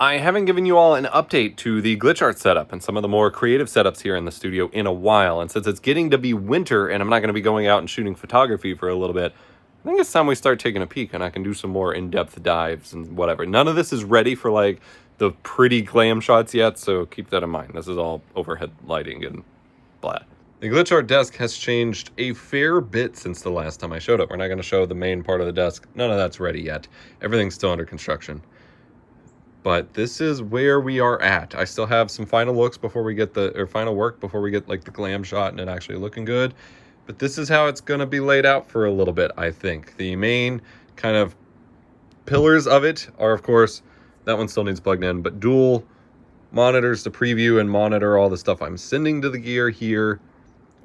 I haven't given you all an update to the glitch art setup and some of the more creative setups here in the studio in a while. And since it's getting to be winter and I'm not going to be going out and shooting photography for a little bit, I think it's time we start taking a peek and I can do some more in-depth dives and whatever. None of this is ready for like the pretty glam shots yet, so keep that in mind. This is all overhead lighting and blah. The glitch art desk has changed a fair bit since the last time I showed it. We're not going to show the main part of the desk. None of that's ready yet. Everything's still under construction. But this is where we are at. I still have some final looks before we get final work before we get like the glam shot and it actually looking good. But this is how it's going to be laid out for a little bit, I think. The main kind of pillars of it are, of course, that one still needs plugged in, but dual monitors to preview and monitor all the stuff I'm sending to the gear here.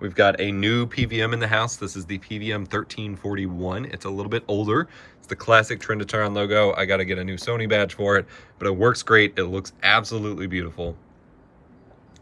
We've got a new PVM in the house. This is the PVM 1341. It's a little bit older. It's the classic Trend-A-Tron logo. I got to get a new Sony badge for it, but it works great. It looks absolutely beautiful.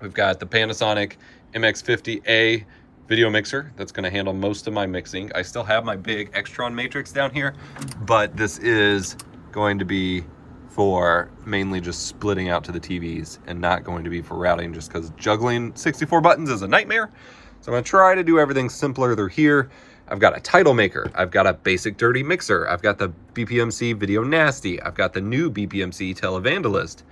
We've got the Panasonic MX50A video mixer that's going to handle most of my mixing. I still have my big Extron matrix down here, but this is going to be for mainly just splitting out to the TVs and not going to be for routing, just because juggling 64 buttons is a nightmare. So I'm going to try to do everything simpler through here. I've got a title maker. I've got a basic dirty mixer. I've got the BPMC Video Nasty. I've got the new BPMC Televangelist.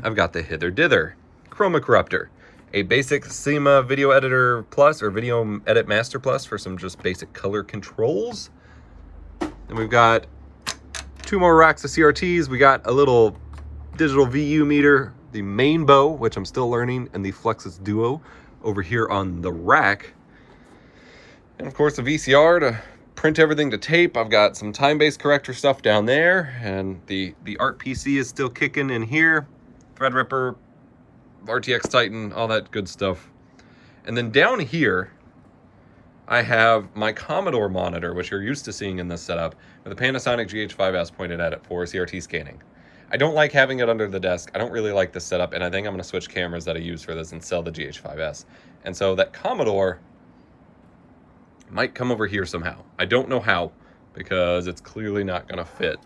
I've got the Hither Dither Chroma Corruptor, a basic Cinema Video Editor Plus or Video Edit Master Plus for some just basic color controls. And we've got two more racks of CRTs. We got a little digital VU meter, the Mainbow, which I'm still learning, and the Flexus Duo over here on the rack. And of course a VCR to print everything to tape. I've got some time-based corrector stuff down there, and the art PC is still kicking in here. Threadripper, RTX Titan, all that good stuff. And then down here I have my Commodore monitor, which you're used to seeing in this setup, with the Panasonic GH5S pointed at it for CRT scanning. I don't like having it under the desk. I don't really like this setup, and I think I'm going to switch cameras that I use for this and sell the GH5S. And so that Commodore might come over here somehow. I don't know how, because it's clearly not going to fit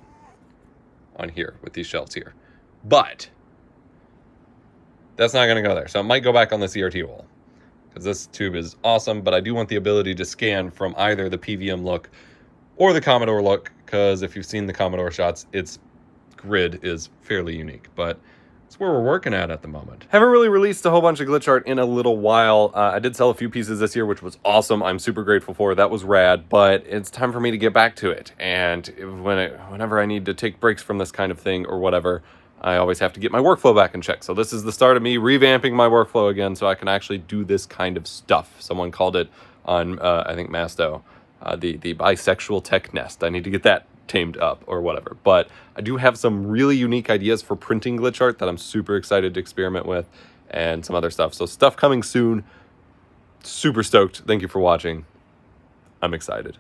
on here with these shelves here. But that's not going to go there. So it might go back on the CRT wall, because this tube is awesome, but I do want the ability to scan from either the PVM look or the Commodore look, because if you've seen the Commodore shots, its grid is fairly unique, but it's where we're working at the moment. Haven't really released a whole bunch of glitch art in a little while. I did sell a few pieces this year, which was awesome. I'm super grateful for. That was rad, but it's time for me to get back to it. And whenever I need to take breaks from this kind of thing or whatever, I always have to get my workflow back in check. So this is the start of me revamping my workflow again so I can actually do this kind of stuff. Someone called it on, I think, Masto, the bisexual tech nest. I need to get that tamed up or whatever. But I do have some really unique ideas for printing glitch art that I'm super excited to experiment with, and some other stuff. So stuff coming soon. Super stoked. Thank you for watching. I'm excited.